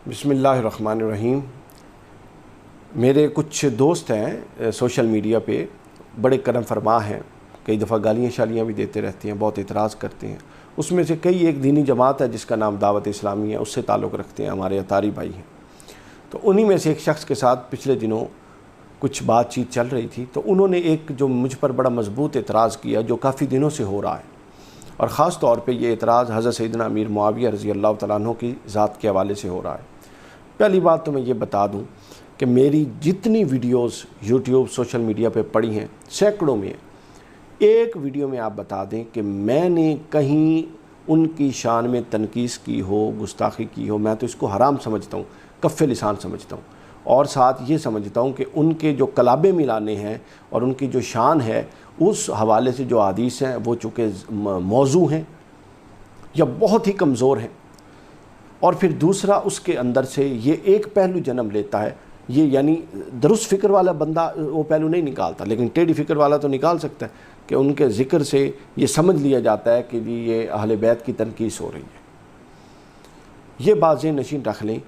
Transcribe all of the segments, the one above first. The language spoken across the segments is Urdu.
بسم اللہ الرحمن الرحیم۔ میرے کچھ دوست ہیں سوشل میڈیا پہ بڑے کرم فرما ہیں، کئی دفعہ گالیاں شالیاں بھی دیتے رہتے ہیں، بہت اعتراض کرتے ہیں۔ اس میں سے کئی ایک دینی جماعت ہے جس کا نام دعوت اسلامی ہے، اس سے تعلق رکھتے ہیں، ہمارے اطاری بھائی ہیں۔ تو انہی میں سے ایک شخص کے ساتھ پچھلے دنوں کچھ بات چیت چل رہی تھی، تو انہوں نے ایک جو مجھ پر بڑا مضبوط اعتراض کیا جو کافی دنوں سے ہو رہا ہے، اور خاص طور پہ یہ اعتراض حضرت سیدنا امیر معاویہ رضی اللہ تعالیٰ عنہ کی ذات کے حوالے سے ہو رہا ہے۔ پہلی بات تو میں یہ بتا دوں کہ میری جتنی ویڈیوز یوٹیوب سوشل میڈیا پہ پڑی ہیں، سینکڑوں میں، ایک ویڈیو میں آپ بتا دیں کہ میں نے کہیں ان کی شان میں تنقیص کی ہو، گستاخی کی ہو، میں تو اس کو حرام سمجھتا ہوں، کف لسان سمجھتا ہوں، اور ساتھ یہ سمجھتا ہوں کہ ان کے جو کلابے ملانے ہیں اور ان کی جو شان ہے اس حوالے سے جو حدیث ہیں وہ چونکہ موضوع ہیں یا بہت ہی کمزور ہیں، اور پھر دوسرا اس کے اندر سے یہ ایک پہلو جنم لیتا ہے، یہ یعنی درست فکر والا بندہ وہ پہلو نہیں نکالتا، لیکن ٹیڑھی فکر والا تو نکال سکتا ہے کہ ان کے ذکر سے یہ سمجھ لیا جاتا ہے کہ جی یہ اہل بیت کی تنقیص ہو رہی ہے۔ یہ بات ذہن نشین رکھ لیں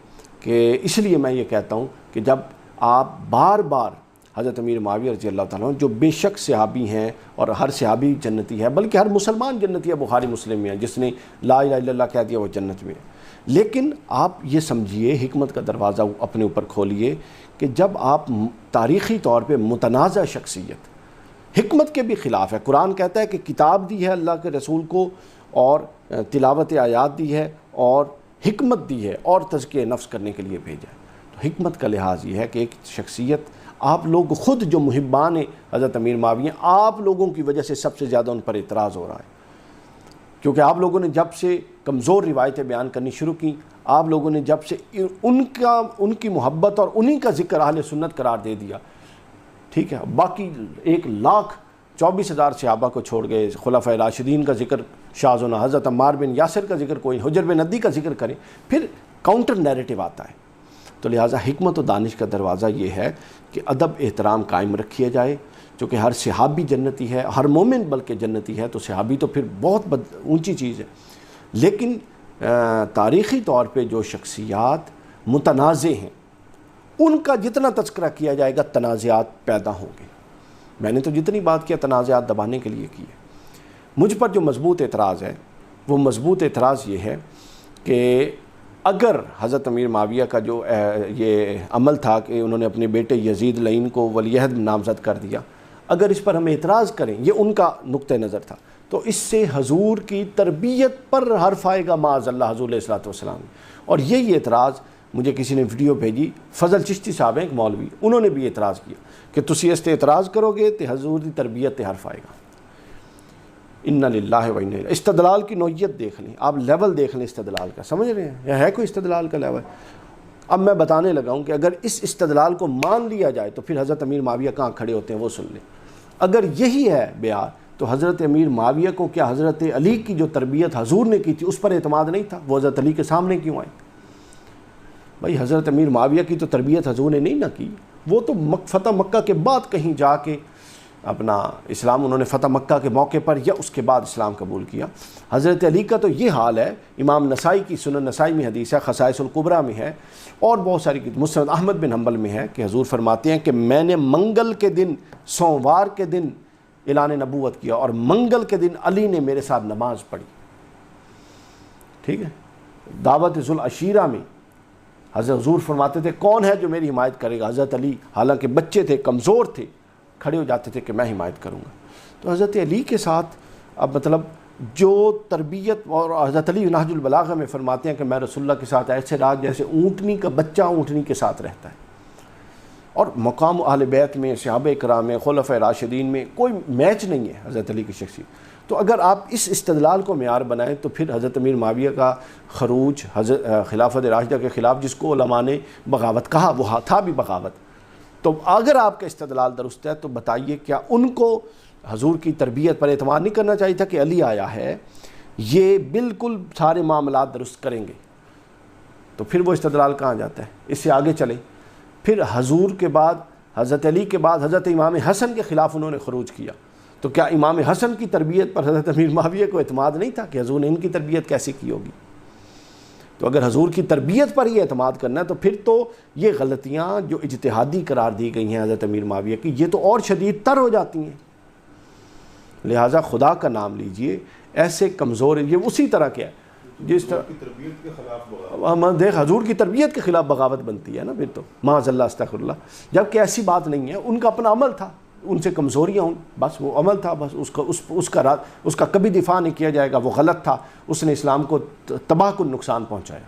کہ اس لیے میں یہ کہتا ہوں کہ جب آپ بار بار حضرت امیر معاویہ رضی اللہ تعالیٰ عنہ جو بے شک صحابی ہیں اور ہر صحابی جنتی ہے، بلکہ ہر مسلمان جنتی ہے، بخاری مسلم میں ہے، جس نے لا الہ الا اللہ کہہ دیا وہ جنت میں ہے، لیکن آپ یہ سمجھیے، حکمت کا دروازہ اپنے اوپر کھولیے کہ جب آپ تاریخی طور پہ متنازع شخصیت، حکمت کے بھی خلاف ہے، قرآن کہتا ہے کہ کتاب دی ہے اللہ کے رسول کو اور تلاوت آیات دی ہے اور حکمت دی ہے اور تزکیہ نفس کرنے کے لیے بھیجا ہے۔ تو حکمت کا لحاظ یہ ہے کہ ایک شخصیت، آپ لوگ خود جو محبان حضرت امیر معاویہ، آپ لوگوں کی وجہ سے سب سے زیادہ ان پر اعتراض ہو رہا ہے، کیونکہ آپ لوگوں نے جب سے کمزور روایتیں بیان کرنی شروع کی، آپ لوگوں نے جب سے ان کی محبت اور انہی کا ذکر اہل سنت قرار دے دیا، ٹھیک ہے، باقی 1,24,000 صحابہ کو چھوڑ گئے، خلفائے راشدین کا ذکر شاذ و نادر، حضرت عمار بن یاسر کا ذکر کوئی، حجر بن عدی کا ذکر کریں، پھر کاؤنٹر نیریٹو آتا ہے۔ تو لہٰذا حکمت و دانش کا دروازہ یہ ہے کہ ادب احترام قائم رکھیا جائے، چونکہ ہر صحابی جنتی ہے، ہر مومن بلکہ جنتی ہے، تو صحابی تو پھر بہت اونچی چیز ہے، لیکن تاریخی طور پہ جو شخصیات متنازع ہیں ان کا جتنا تذکرہ کیا جائے گا تنازعات پیدا ہوں گے۔ میں نے تو جتنی بات کیا تنازعات دبانے کے لیے کی ہے۔ مجھ پر جو مضبوط اعتراض ہے وہ مضبوط اعتراض یہ ہے کہ اگر حضرت امیر معاویہ کا جو یہ عمل تھا کہ انہوں نے اپنے بیٹے یزید لعین کو ولی عہد نامزد کر دیا، اگر اس پر ہم اعتراض کریں، یہ ان کا نقطہ نظر تھا، تو اس سے حضور کی تربیت پر حرف آئے گا معاذ اللہ حضور علیہ الصلوۃ والسلام۔ اور یہی اعتراض مجھے کسی نے ویڈیو بھیجی، فضل چشتی صاحب ہیں ایک مولوی، انہوں نے بھی اعتراض کیا کہ تسی اس تے اعتراض کرو گے تو حضور کی تربیت تے حرف آئے گا۔ انا للہ و انا الیہ۔ استدلال کی نوعیت دیکھ لیں، آپ لیول دیکھ لیں استدلال کا، سمجھ رہے ہیں یا ہے کوئی استدلال کا لیول؟ اب میں بتانے لگا ہوں کہ اگر اس استدلال کو مان لیا جائے تو پھر حضرت امیر معاویہ کہاں کھڑے ہوتے ہیں وہ سن لیں۔ اگر یہی ہے بیار تو حضرت امیر معاویہ کو کیا حضرت علی کی جو تربیت حضور نے کی تھی اس پر اعتماد نہیں تھا؟ وہ حضرت علی کے سامنے کیوں آئے؟ بھائی حضرت امیر معاویہ کی تو تربیت حضور نے نہیں نہ کی، وہ تو فتح مکہ کے بعد کہیں جا کے اپنا اسلام انہوں نے فتح مکہ کے موقع پر یا اس کے بعد اسلام قبول کیا۔ حضرت علی کا تو یہ حال ہے، امام نسائی کی سنن نسائی میں حدیث ہے، خصائص الکبریٰ میں ہے، اور بہت ساری مسند احمد بن حنبل میں ہے کہ حضور فرماتے ہیں کہ میں نے منگل کے دن، سوموار کے دن اعلان نبوت کیا اور منگل کے دن علی نے میرے ساتھ نماز پڑھی، ٹھیک ہے۔ دعوت ذوالعشیرہ میں حضرت حضور فرماتے تھے کون ہے جو میری حمایت کرے گا؟ حضرت علی، حالانکہ بچے تھے، کمزور تھے، کھڑے ہو جاتے تھے کہ میں حمایت کروں گا۔ تو حضرت علی کے ساتھ اب مطلب جو تربیت، اور حضرت علی نہج البلاغہ میں فرماتے ہیں کہ میں رسول اللہ کے ساتھ ایسے رہا جیسے اونٹنی کا بچہ اونٹنی کے ساتھ رہتا ہے، اور مقام اہل بیت میں، صحابہ کرام میں، خلفائے راشدین میں کوئی میچ نہیں ہے حضرت علی کی شخصیت۔ تو اگر آپ اس استدلال کو معیار بنائیں تو پھر حضرت امیر معاویہ کا خروج خلافت راشدہ کے خلاف، جس کو علماء نے بغاوت کہا، وہ تھا بھی بغاوت۔ تو اگر آپ کا استدلال درست ہے تو بتائیے کیا ان کو حضور کی تربیت پر اعتماد نہیں کرنا چاہیے تھا کہ علی آیا ہے، یہ بالکل سارے معاملات درست کریں گے؟ تو پھر وہ استدلال کہاں جاتا ہے؟ اس سے آگے چلیں، پھر حضور کے بعد، حضرت علی کے بعد حضرت امام حسن کے خلاف انہوں نے خروج کیا، تو کیا امام حسن کی تربیت پر حضرت امیر معاویہ کو اعتماد نہیں تھا کہ حضور نے ان کی تربیت کیسے کی ہوگی؟ تو اگر حضور کی تربیت پر ہی اعتماد کرنا ہے تو پھر تو یہ غلطیاں جو اجتہادی قرار دی گئی ہیں حضرت امیر معاویہ کی، یہ تو اور شدید تر ہو جاتی ہیں۔ لہٰذا خدا کا نام لیجئے، ایسے کمزور، یہ اسی طرح کیا ہے جس طرح تربیت کے خلاف دیکھ حضور کی تربیت کے خلاف بغاوت بنتی ہے نا پھر تو، معاذ اللہ استغفر اللہ، جبکہ ایسی بات نہیں ہے، ان کا اپنا عمل تھا، ان سے کمزوریاں ہوں، بس وہ عمل تھا، بس اس کا کبھی دفاع نہیں کیا جائے گا، وہ غلط تھا، اس نے اسلام کو تباہ کن نقصان پہنچایا۔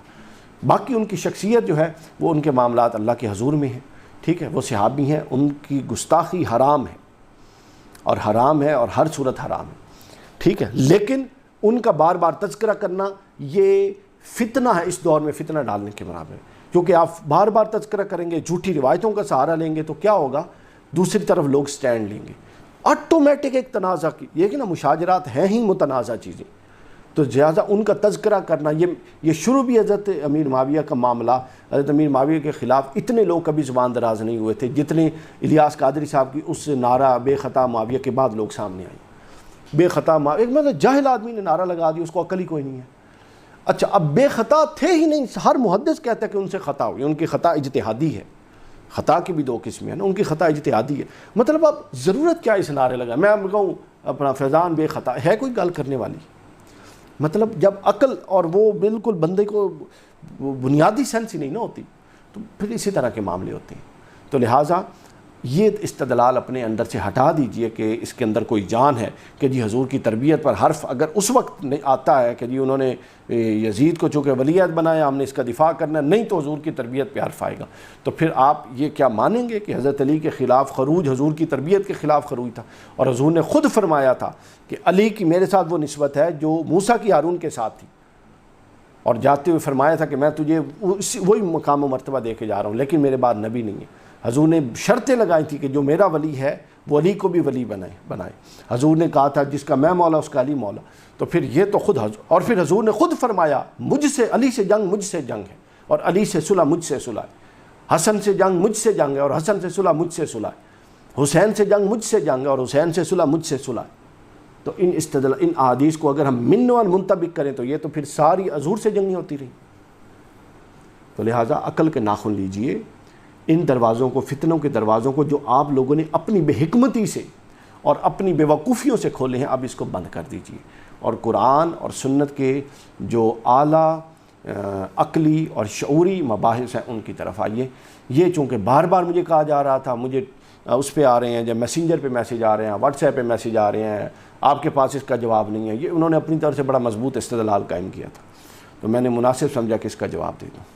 باقی ان کی شخصیت جو ہے وہ ان کے معاملات اللہ کے حضور میں ہیں، ٹھیک ہے، وہ صحابی ہیں، ان کی گستاخی حرام ہے، اور حرام ہے، اور ہر صورت حرام ہے، ٹھیک ہے، لیکن ان کا بار بار تذکرہ کرنا یہ فتنہ ہے، اس دور میں فتنہ ڈالنے کے برابر ہے، کیونکہ آپ بار بار تذکرہ کریں گے، جھوٹی روایتوں کا سہارا لیں گے تو کیا ہوگا، دوسری طرف لوگ سٹینڈ لیں گے، آٹومیٹک ایک تنازع کی، یہ کہ نا مشاجرات ہیں ہی متنازع چیزیں، تو لہٰذا ان کا تذکرہ کرنا، یہ شروع بھی حضرت امیر معاویہ کا معاملہ، حضرت امیر معاویہ کے خلاف اتنے لوگ کبھی زبان دراز نہیں ہوئے تھے جتنے الیاس قادری صاحب کی اس نعرہ بے خطا معاویہ کے بعد لوگ سامنے آئے۔ بے خطا معاویہ، ایک مطلب جاہل آدمی نے نعرہ لگا دیا، اس کو عقل ہی کوئی نہیں ہے۔ اچھا، اب بے خطا تھے ہی نہیں، ہر محدث کہتا ہے کہ ان سے خطا ہوئی، ان کی خطا اجتہادی ہے، خطا کی بھی دو قسمیں ہیں نا، ان کی خطا اجتہادی ہے، مطلب اب ضرورت کیا اس نعرے لگا، میں کہوں اپنا فیضان بے خطا ہے، کوئی گل کرنے والی؟ مطلب جب عقل اور وہ بالکل بندے کو بنیادی سینس ہی نہیں نہ ہوتی تو پھر اسی طرح کے معاملے ہوتے ہیں۔ تو لہٰذا یہ استدلال اپنے اندر سے ہٹا دیجئے کہ اس کے اندر کوئی جان ہے کہ جی حضور کی تربیت پر حرف اگر اس وقت نہیں آتا ہے کہ جی انہوں نے یزید کو چونکہ ولیعہد بنایا، ہم نے اس کا دفاع کرنا ہے، نہیں تو حضور کی تربیت پہ حرف آئے گا، تو پھر آپ یہ کیا مانیں گے کہ حضرت علی کے خلاف خروج حضور کی تربیت کے خلاف خروج تھا؟ اور حضور نے خود فرمایا تھا کہ علی کی میرے ساتھ وہ نسبت ہے جو موسیٰ کی ہارون کے ساتھ تھی، اور جاتے ہوئے فرمایا تھا کہ میں تجھے وہی مقام و مرتبہ دے کے جا رہا ہوں، لیکن میرے بعد نبی نہیں ہے۔ حضور نے شرطیں لگائی تھی کہ جو میرا ولی ہے وہ علی کو بھی ولی بنائے۔ حضور نے کہا تھا جس کا میں مولا اس کا علی مولا، تو پھر یہ تو خود حضور، اور پھر حضور نے خود فرمایا مجھ سے علی سے جنگ مجھ سے جنگ ہے، اور علی سے صلح مجھ سے صلح ہے، حسن سے جنگ مجھ سے جنگ ہے، اور حسن سے صلح مجھ سے صلح ہے، حسین سے جنگ مجھ سے جنگ ہے، اور حسین سے صلح مجھ سے صلح ہے۔ تو ان احادیث کو اگر ہم منوان منطبق کریں تو یہ تو پھر ساری حضور سے جنگیں ہوتی رہی۔ تو لہٰذا عقل کے ناخن لیجئے، ان دروازوں کو، فتنوں کے دروازوں کو جو آپ لوگوں نے اپنی بے حکمتی سے اور اپنی بے وقوفیوں سے کھولے ہیں، اب اس کو بند کر دیجئے، اور قرآن اور سنت کے جو اعلیٰ عقلی اور شعوری مباحث ہیں ان کی طرف آئیے۔ یہ چونکہ بار بار مجھے کہا جا رہا تھا، مجھے اس پہ آ رہے ہیں، جب میسنجر پہ میسیج آ رہے ہیں، واٹس ایپ پہ میسیج آ رہے ہیں، آپ کے پاس اس کا جواب نہیں ہے، یہ انہوں نے اپنی طرف سے بڑا مضبوط استدلال قائم کیا تھا، تو میں نے مناسب سمجھا کہ اس کا جواب دے دوں۔